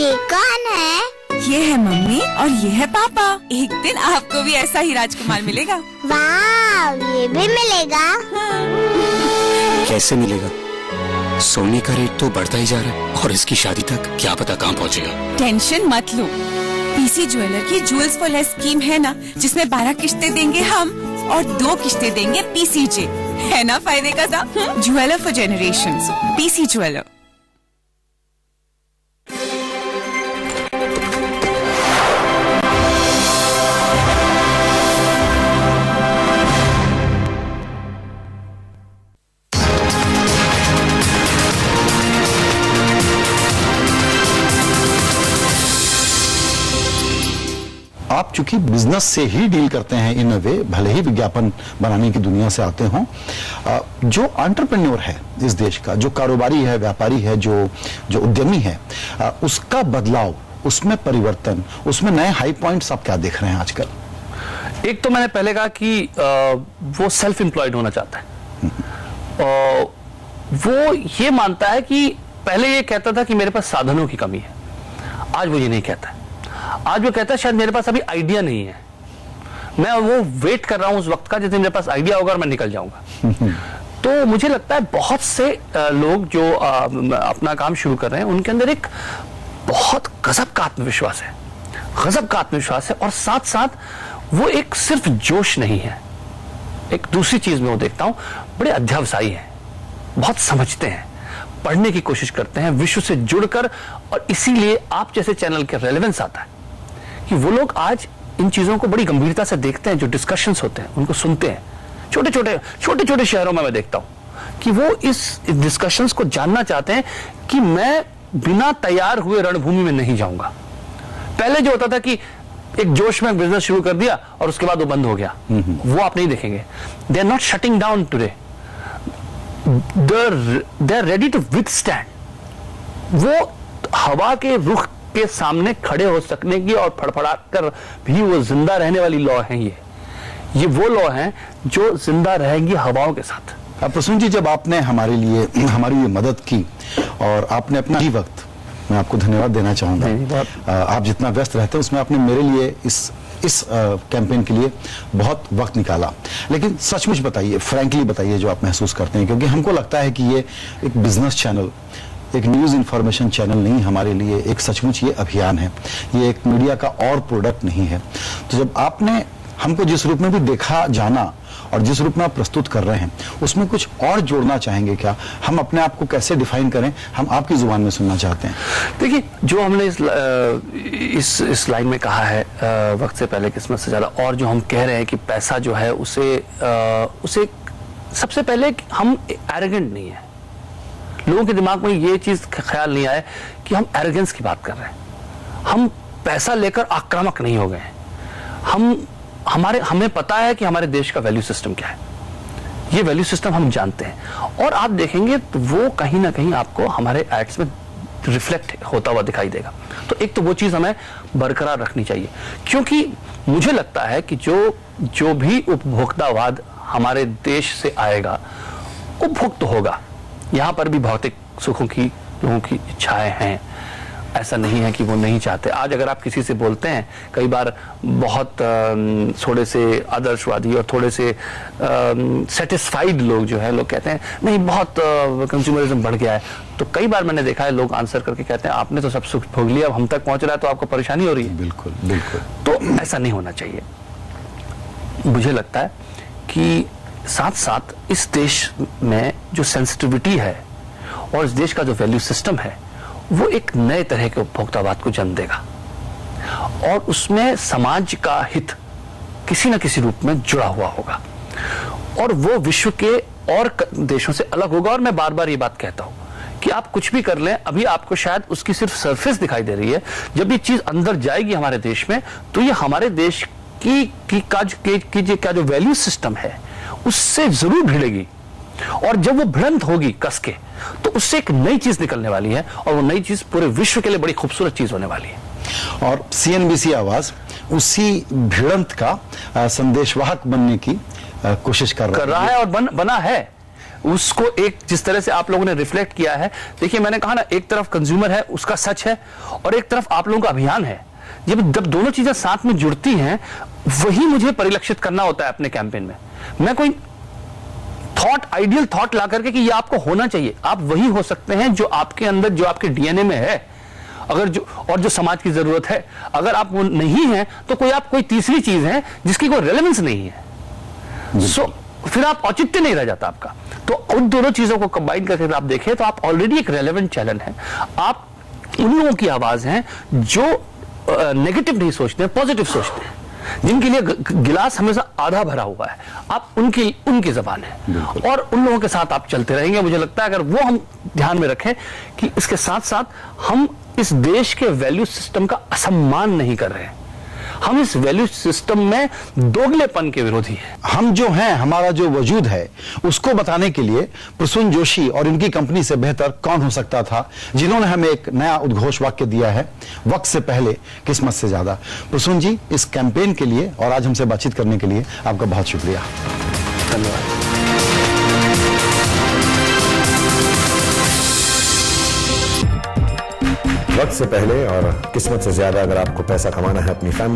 ये कौन है? ये है मम्मी और ये है पापा। एक दिन आपको भी ऐसा ही राजकुमार मिलेगा। वाह, ये भी मिलेगा? कैसे मिलेगा? सोने का रेट तो बढ़ता ही जा रहा है और इसकी शादी तक क्या पता कहाँ पहुँचेगा। टेंशन मत लो, पीसी ज्वेलर की ज्वेल्स फॉर लेस स्कीम है ना, जिसमें 12 किश्तें देंगे हम और 2 किश्तें देंगे पीसीजे। है ना फायदे का सा? Jeweller for generations, PC jeweller. आप चूंकि बिजनेस से ही डील करते हैं इन अ वे, भले ही विज्ञापन बनाने की दुनिया से आते हों, जो एंटरप्रेन्योर है इस देश का, जो कारोबारी है, व्यापारी है, जो उद्यमी है, उसका बदलाव, उसमें परिवर्तन, उसमें नए हाई पॉइंट्स आप क्या देख रहे हैं आजकल? एक तो मैंने पहले कहा कि वो सेल्फ एम्प्लॉयड होना चाहता है। वो ये मानता है कि पहले ये कहता था कि मेरे पास साधनों की कमी है, आज वो ये नहीं कहता है। आज वो कहता है शायद मेरे पास अभी आइडिया नहीं है, मैं वो वेट कर रहा हूं उस वक्त का जिसमें मेरे पास आइडिया होगा और मैं निकल जाऊंगा। तो मुझे लगता है बहुत से लोग जो अपना काम शुरू कर रहे हैं उनके अंदर एक बहुत गजब का आत्मविश्वास है, गजब का आत्मविश्वास है। और साथ साथ वो एक सिर्फ जोश नहीं है, एक दूसरी चीज में वो देखता हूं, बड़े अध्यवसायी हैं, बहुत समझते हैं, पढ़ने की कोशिश करते हैं विश्व से जुड़कर। और इसीलिए आप जैसे चैनल के रेलेवेंस आता है कि वो लोग आज इन चीजों को बड़ी गंभीरता से देखते हैं, जो डिस्कशंस होते हैं उनको सुनते हैं। छोटे छोटे शहरों में मैं देखता हूं कि वो इस डिस्कशंस को जानना चाहते हैं कि मैं बिना तैयार हुए रणभूमि में नहीं जाऊंगा। पहले जो होता था कि एक जोश में बिजनेस शुरू कर दिया और उसके बाद वो बंद हो गया, वो आप नहीं देखेंगे। They are not shutting down today, they are ready to withstand. वो हवा के रुख के सामने खड़े हो सकने की और फड़फड़ा कर भी वो जिंदा रहने वाली लॉ है। ये वो लॉ हैं जो जिंदा रहेंगी हवाओं के साथ। प्रसून जी, जब आपने हमारे लिए हमारी ये मदद की और आपने अपना ही वक्त, मैं आपको धन्यवाद देना चाहूंगा। आप जितना व्यस्त रहते हैं उसमें आपने मेरे लिए इस कैंपेन के लिए बहुत वक्त निकाला। लेकिन सचमुच बताइए, फ्रैंकली बताइए जो आप महसूस करते हैं, क्योंकि हमको लगता है कि ये एक बिजनेस चैनल, एक न्यूज इंफॉर्मेशन चैनल नहीं, हमारे लिए एक सचमुच ये अभियान है, ये एक मीडिया का और प्रोडक्ट नहीं है। तो जब आपने हमको जिस रूप में भी देखा जाना और जिस रूप में आप प्रस्तुत कर रहे हैं, उसमें कुछ और जोड़ना चाहेंगे क्या? हम अपने आप को कैसे डिफाइन करें, हम आपकी जुबान में सुनना चाहते हैं। देखिए, जो हमने इस लाइन में कहा है वक्त से पहले किस्मत से ज्यादा, और जो हम कह रहे हैं कि पैसा जो है उसे सबसे पहले हम एरोगेंट नहीं है। लोगों के दिमाग में ये चीज ख्याल नहीं आया कि हम एरोगेंस की बात कर रहे हैं। हम पैसा लेकर आक्रामक नहीं हो गए हैं। हमें पता है कि हमारे देश का वैल्यू सिस्टम क्या है, ये वैल्यू सिस्टम हम जानते हैं। और आप देखेंगे तो वो कहीं ना कहीं आपको हमारे एड्स में रिफ्लेक्ट होता हुआ दिखाई देगा। तो एक तो वो चीज हमें बरकरार रखनी चाहिए, क्योंकि मुझे लगता है कि जो भी उपभोक्तावाद हमारे देश से आएगा उपभोक्त होगा। यहां पर भी भौतिक सुखों की लोगों की इच्छाएं हैं, ऐसा नहीं है कि वो नहीं चाहते। आज अगर आप किसी से बोलते हैं, कई बार बहुत थोड़े से आदर्शवादी और थोड़े से सेटिस्फाइड लोग जो है, लोग कहते हैं नहीं बहुत कंज्यूमरिज्म बढ़ गया है। तो कई बार मैंने देखा है लोग आंसर करके कहते हैं आपने तो सब सुख भोग लिया, अब हम तक पहुंच रहा है तो आपको परेशानी हो रही है। बिल्कुल बिल्कुल। तो ऐसा नहीं होना चाहिए। मुझे लगता है कि साथ साथ इस देश में जो सेंसिटिविटी है और इस देश का जो वैल्यू सिस्टम है, वो एक नए तरह के उपभोक्तावाद को जन्म देगा और उसमें समाज का हित किसी न किसी रूप में जुड़ा हुआ होगा और वो विश्व के और देशों से अलग होगा। और मैं बार बार ये बात कहता हूं कि आप कुछ भी कर लें, अभी आपको शायद उसकी सिर्फ सरफेस दिखाई दे रही है। जब ये चीज अंदर जाएगी हमारे देश में, तो ये हमारे देश का जो वैल्यू सिस्टम है उससे जरूर भिड़ेगी। और जब वो भिड़ंत होगी कस के, तो उससे एक नई चीज निकलने वाली है और वो नई चीज पूरे विश्व के लिए बड़ी खूबसूरत चीज होने वाली है। और CNBC आवाज उसी भिड़ंत का संदेशवाहक बनने की कोशिश कर रहा है और बना है। उसको एक जिस तरह से आप लोगों ने रिफ्लेक्ट किया है, देखिए मैंने कहा ना, एक तरफ कंज्यूमर है, उसका सच है, और एक तरफ आप लोगों का अभियान है। जब दोनों चीजें साथ में जुड़ती हैं, वही मुझे परिलक्षित करना होता है अपने कैंपेन में। मैं कोई आइडियल थॉट ला करके कि ये आपको होना चाहिए, आप वही हो सकते हैं जो आपके अंदर, जो आपके डीएनए में है, अगर जो समाज की जरूरत है। अगर आप वो नहीं है तो कोई तीसरी चीज है जिसकी कोई रेलेवेंस नहीं है, फिर आप औचित्य नहीं रह जाता आपका। तो उन दोनों चीजों को कंबाइन करके आप देखें तो आप ऑलरेडी एक रेलेवेंट चैनल हैं। आप उन लोगों की आवाज हैं जो नेगेटिव नहीं सोचते, पॉजिटिव सोचते हैं, जिनके लिए गिलास हमेशा आधा भरा हुआ है। आप उनकी जबान है, और उन लोगों के साथ आप चलते रहेंगे। मुझे लगता है अगर वो हम ध्यान में रखें कि इसके साथ साथ हम इस देश के वैल्यू सिस्टम का असम्मान नहीं कर रहे हैं, हम इस वैल्यू सिस्टम में दोगलेपन के विरोधी हैं। हम जो हैं, हमारा जो वजूद है, उसको बताने के लिए प्रसून जोशी और इनकी कंपनी से बेहतर कौन हो सकता था, जिन्होंने हमें एक नया उद्घोष वाक्य दिया है, वक्त से पहले किस्मत से ज्यादा। प्रसून जी, इस कैंपेन के लिए और आज हमसे बातचीत करने के लिए आपका बहुत शुक्रिया। धन्यवाद। वक्त से पहले और किस्मत से ज्यादा अगर आपको पैसा कमाना है अपनी फैमिली